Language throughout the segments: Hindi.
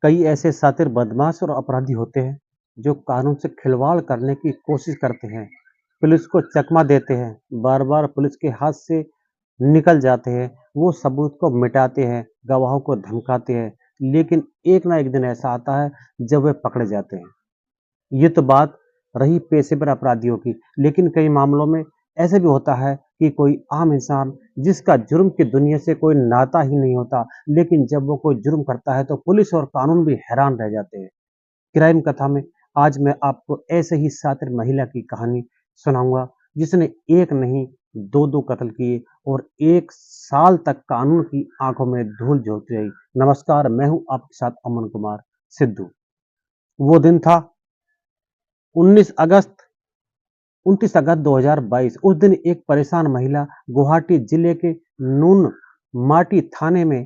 कई ऐसे शातिर बदमाश और अपराधी होते हैं जो कानून से खिलवाड़ करने की कोशिश करते हैं, पुलिस को चकमा देते हैं, बार बार पुलिस के हाथ से निकल जाते हैं, वो सबूत को मिटाते हैं, गवाहों को धमकाते हैं, लेकिन एक ना एक दिन ऐसा आता है जब वे पकड़े जाते हैं। ये तो बात रही पेशेवर अपराधियों की, लेकिन कई मामलों में ऐसे भी होता है कि कोई आम इंसान जिसका जुर्म की दुनिया से कोई नाता ही नहीं होता, लेकिन जब वो कोई जुर्म करता है तो पुलिस और कानून भी हैरान रह जाते हैं। क्राइम कथा में आज मैं आपको ऐसे ही शातिर महिला की कहानी सुनाऊंगा जिसने एक नहीं दो कत्ल किए और 1 साल तक कानून की आंखों में धूल झोंकती रही। नमस्कार, मैं हूं आपके साथ अमन कुमार सिद्धू। वो दिन था 19 अगस्त 29 अगस्त 2022। उस दिन एक परेशान महिला गुवाहाटी जिले के नून माटी थाने में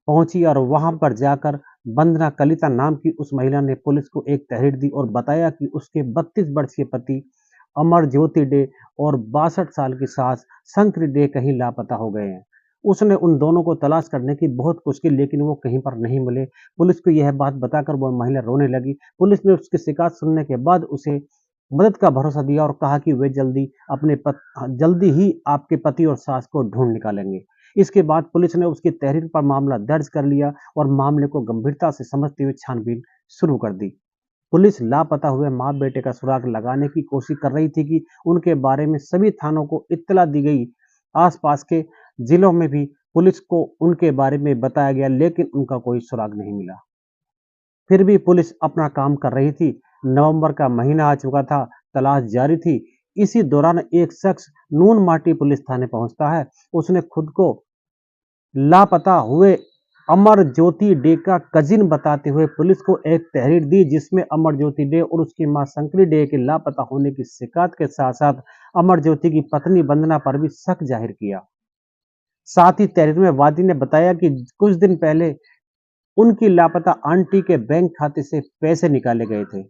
पहुंची और वहां पर जाकर वंदना कलिता नाम की उस महिला ने पुलिस को एक तहरीर दी और बताया कि उसके 32 वर्षीय पति अमर ज्योति डे और 62 साल की सास शंकरी डे कहीं लापता हो गए हैं। उसने उन दोनों को तलाश करने की बहुत कोशिश की, लेकिन वो कहीं पर नहीं मिले। पुलिस को यह बात बताकर वो महिला रोने लगी। पुलिस ने उसकी शिकायत सुनने के बाद उसे मदद का भरोसा दिया और कहा कि वे जल्दी ही आपके पति और सास को ढूंढ निकालेंगे। इसके बाद पुलिस ने उसकी तहरीर पर मामला दर्ज कर लिया और मामले को गंभीरता से समझते हुए छानबीन शुरू कर दी। पुलिस लापता हुए माँ बेटे का सुराग लगाने की कोशिश कर रही थी कि उनके बारे में सभी थानों को इत्तला दी गई। आसपास के जिलों में भी पुलिस को उनके बारे में बताया गया, लेकिन उनका कोई सुराग नहीं मिला। फिर भी पुलिस अपना काम कर रही थी। नवंबर का महीना आ चुका था, तलाश जारी थी। इसी दौरान एक शख्स नून माटी पुलिस थाने पहुंचता है। उसने खुद को लापता हुए अमर ज्योति डे का कजिन बताते हुए पुलिस को एक तहरीर दी, जिसमें अमर ज्योति डे और उसकी मां शंकरी डे के लापता होने की शिकायत के साथ साथ अमर ज्योति की पत्नी वंदना पर भी शक जाहिर किया। साथ ही तहरीर में वादी ने बताया कि कुछ दिन पहले उनकी लापता आंटी के बैंक खाते से पैसे निकाले गए थे।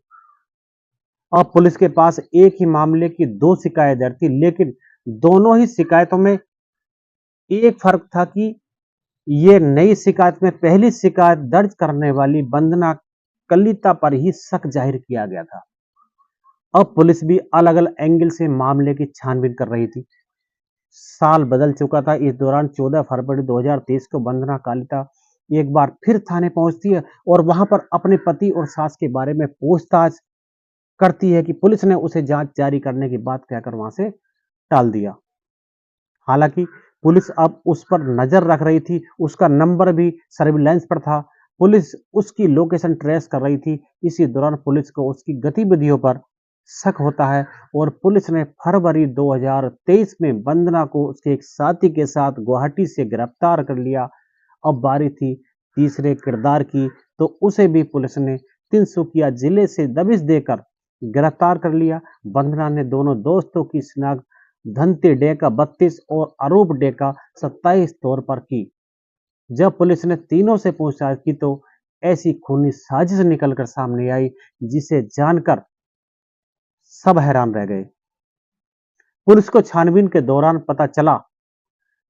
अब पुलिस के पास एक ही मामले की 2 शिकायत दर्ज थी, लेकिन दोनों ही शिकायतों में एक फर्क था कि ये नई शिकायत में पहली शिकायत दर्ज करने वाली वंदना कलिता पर ही शक जाहिर किया गया था। अब पुलिस भी अलग अलग एंगल से मामले की छानबीन कर रही थी। साल बदल चुका था। इस दौरान 14 फरवरी 2023 को वंदना कलिता एक बार फिर थाने पहुंचती है और वहां पर अपने पति और सास के बारे में पूछताछ करती है कि पुलिस ने उसे जांच जारी करने की बात कहकर वहां से टाल दिया। हालांकि पुलिस अब उस पर नजर रख रही थी, उसका नंबर भी सर्विलांस पर था। पुलिस उसकी लोकेशन ट्रेस कर रही थी। इसी दौरान पुलिस को उसकी गतिविधियों पर शक होता है और पुलिस ने फरवरी 2023 में वंदना को उसके एक साथी के साथ गुवाहाटी से गिरफ्तार कर लिया। अब बारी थी तीसरे किरदार की, तो उसे भी पुलिस ने तिनसुकिया जिले से दबिश देकर गिरफ्तार कर लिया। वंदना ने दोनों दोस्तों की शिनाख्त धनते डे का 32 और अरूप डे का 27 तौर पर की। जब पुलिस ने तीनों से पूछताछ की तो ऐसी खूनी साजिश निकलकर सामने आई जिसे जानकर सब हैरान रह गए। पुलिस को छानबीन के दौरान पता चला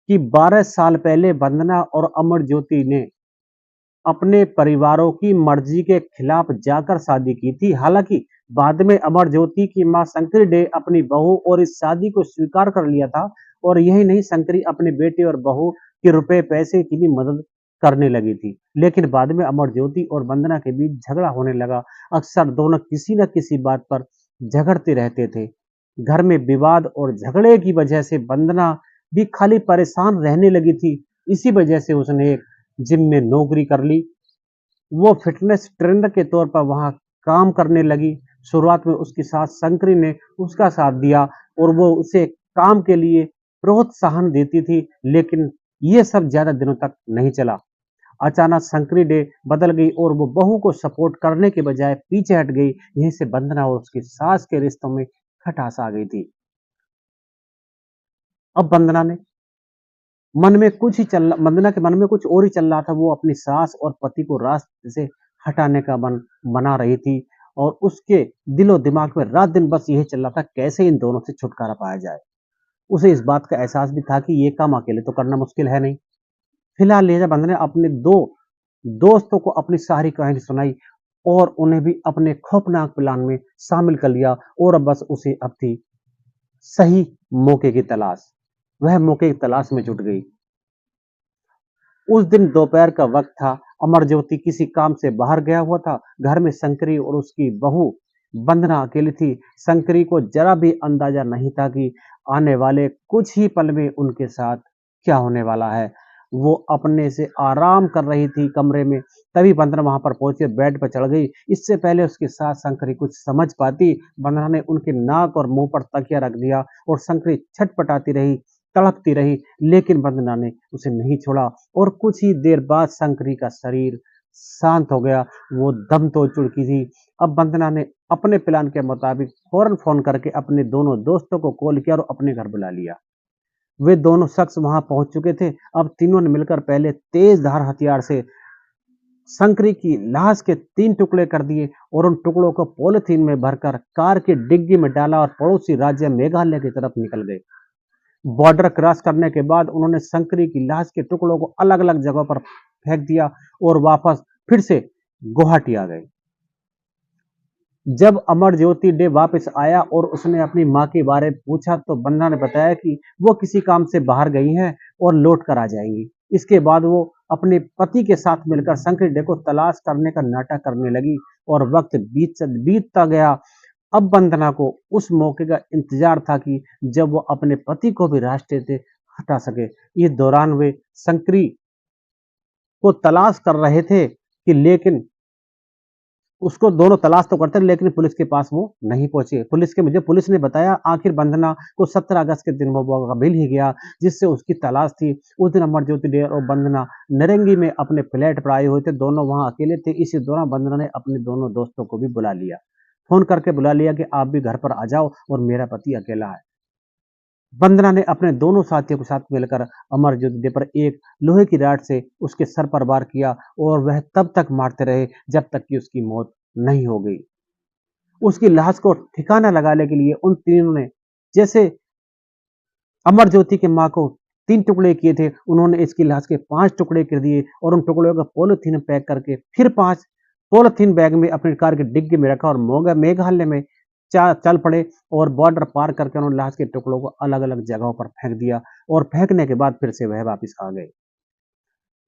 कि 12 साल पहले वंदना और अमर ज्योति ने अपने परिवारों की मर्जी के खिलाफ जाकर शादी की थी। हालांकि बाद में अमर ज्योति की मां शंकरी डे अपनी बहू और इस शादी को स्वीकार कर लिया था और यही नहीं, शंकरी अपने बेटे और बहू के रुपए पैसे की भी मदद करने लगी थी। लेकिन बाद में अमर ज्योति और वंदना के बीच झगड़ा होने लगा। अक्सर दोनों किसी न किसी बात पर झगड़ते रहते थे। घर में विवाद और झगड़े की वजह से वंदना भी खाली परेशान रहने लगी थी। इसी वजह से उसने एक जिम में नौकरी कर ली। वो फिटनेस ट्रेनर के तौर पर वहां काम करने लगी। शुरुआत में उसकी सास शंकरी ने उसका साथ दिया और वो उसे काम के लिए प्रोत्साहन देती थी, लेकिन ये सब ज्यादा दिनों तक नहीं चला। अचानक शंकरी डे बदल गई और वो बहू को सपोर्ट करने के बजाय पीछे हट गई। यहीं से वंदना और उसकी सास के रिश्तों में खटास आ गई थी। अब वंदना के मन में कुछ और ही चल रहा था। वो अपनी सास और पति को रास्ते से हटाने का मन बना रही थी और उसके दिलो दिमाग में रात दिन बस यही चल रहा था, कैसे इन दोनों से छुटकारा पाया जाए। उसे इस बात का एहसास भी था कि ये काम अकेले तो करना मुश्किल है नहीं। फिलहाल लिहाजा वंदना अपने 2 दोस्तों को अपनी सारी कहानी सुनाई और उन्हें भी अपने खौफनाक प्लान में शामिल कर लिया और अब बस उसे अब थी सही मौके की तलाश। वह मौके की तलाश में जुट गई। उस दिन दोपहर का वक्त था। अमरज्योति किसी काम से बाहर गया हुआ था। घर में शंकरी और उसकी बहू वंदना अकेली थी। शंकरी को जरा भी अंदाजा नहीं था कि आने वाले कुछ ही पल में उनके साथ क्या होने वाला है। वो अपने से आराम कर रही थी कमरे में, तभी वंदना वहां पर पहुंचे बेड पर चढ़ गई। इससे पहले उसके साथ शंकरी कुछ समझ पाती, वंदना ने उनके नाक और मुंह पर तकिया रख दिया और शंकरी छटपटाती रही, तड़पती रही, लेकिन वंदना ने उसे नहीं छोड़ा और कुछ ही देर बाद शंकरी का शरीर शांत हो गया। वो दम तोड़ चुकी थी। अब वंदना ने अपने प्लान के मुताबिक फौरन फोन करके अपने दोनों दोस्तों को कॉल किया और अपने घर बुला लिया। वे दोनों शख्स वहां पहुंच चुके थे। अब तीनों ने मिलकर पहले तेज धार हथियार से शंकरी की लाश के 3 टुकड़े कर दिए और उन टुकड़ों को पॉलिथीन में भरकर कार की डिग्गी में डाला और पड़ोसी राज्य मेघालय की तरफ निकल गए। बॉर्डर क्रॉस करने के बाद उन्होंने शंकरी की लाश के टुकड़ों को अलग अलग जगहों पर फेंक दिया और वापस फिर से गुवाहाटी आ गए। जब अमर ज्योति डे वापस आया और उसने अपनी माँ के बारे में पूछा तो वंदना ने बताया कि वो किसी काम से बाहर गई हैं और लौट कर आ जाएंगी। इसके बाद वो अपने पति के साथ मिलकर शंकरी डे को तलाश करने का नाटक करने लगी और वक्त बीतता गया। अब वंदना को उस मौके का इंतजार था कि जब वो अपने पति को भी रास्ते से हटा सके। इस दौरान वे शंकरी को तलाश कर रहे थे कि लेकिन उसको दोनों तलाश तो करते लेकिन पुलिस के पास वो नहीं पहुंचे। पुलिस ने बताया आखिर वंदना को 17 अगस्त के दिन वो मिल ही गया जिससे उसकी तलाश थी। उस दिन अमरज्योति डे और वंदना नरंगी में अपने फ्लैट पर आए हुए थे। दोनों वहां अकेले थे। इसी दौरान वंदना ने अपने दोनों दोस्तों को भी बुला लिया, फोन करके बुला लिया कि आप भी घर पर आ जाओ और मेरा पति अकेला है। वंदना ने अपने दोनों साथियों के साथ मिलकर अमरज्योति डे पर एक लोहे की रॉड से उसके सर पर वार किया और वह तब तक मारते रहे जब तक कि उसकी मौत नहीं हो गई। उसकी लाश को ठिकाना लगाने के लिए उन तीनों ने जैसे अमर ज्योति की मां को 3 टुकड़े किए थे, उन्होंने इसकी लाश के 5 टुकड़े कर दिए और उन टुकड़ों को पॉलिथीन में पैक करके फिर 5 पॉलिथीन बैग में अपनी कार की डिग्गी में रखा और मेघालय में चल पड़े और बॉर्डर पार करके उन्होंने लाश के टुकड़ों को अलग-अलग जगहों पर फेंक दिया और फेंकने के बाद फिर से वह वापस आ गए।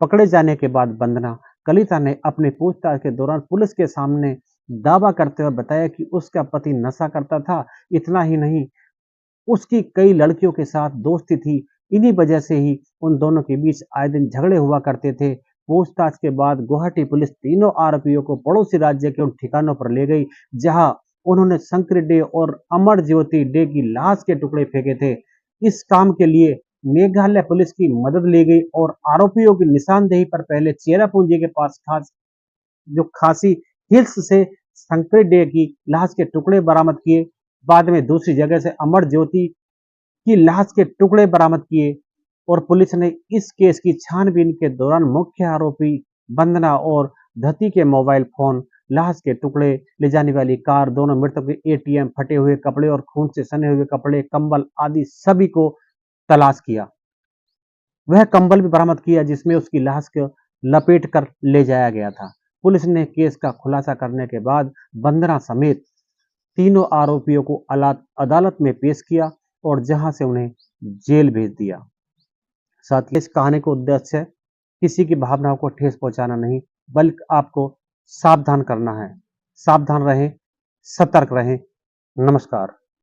पकड़े जाने के बाद वंदना कलिता ने अपनी पूछताछ के दौरान पुलिस के सामने दावा करते हुए बताया कि उसका पति नशा करता था। इतना ही नहीं, उसकी कई लड़कियों के साथ दोस्ती थी। इन्हीं वजह से ही उन दोनों के बीच आए दिन झगड़े हुआ करते थे। पूछताछ के बाद गुवाहाटी पुलिस तीनों आरोपियों को पड़ोसी राज्य के उन ठिकानों पर ले गई जहां उन्होंने शंकर डे और अमर ज्योति डे की लाश के टुकड़े फेंके थे। इस काम के लिए मेघालय पुलिस की मदद ली गई और आरोपियों की निशानदेही पर पहले चेरापूंजी के पास खासी हिल्स से शंकर डे की लाश के टुकड़े बरामद किए। बाद में दूसरी जगह से अमर ज्योति की लाश के टुकड़े बरामद किए और पुलिस ने इस केस की छानबीन के दौरान मुख्य आरोपी वंदना और धती के मोबाइल फोन, लाश के टुकड़े ले जाने वाली कार, दोनों मृतकों के एटीएम, फटे हुए कपड़े और खून से सने हुए कपड़े, कंबल आदि सभी को तलाश किया। वह कंबल भी बरामद किया जिसमें उसकी लाश को लपेट कर ले जाया गया था। पुलिस ने केस का खुलासा करने के बाद वंदना समेत तीनों आरोपियों को अदालत में पेश किया और जहां से उन्हें जेल भेज दिया। साथ ही इस कहानी का उद्देश्य है किसी की भावनाओं को ठेस पहुंचाना नहीं, बल्कि आपको सावधान करना है। सावधान रहें, सतर्क रहें। नमस्कार।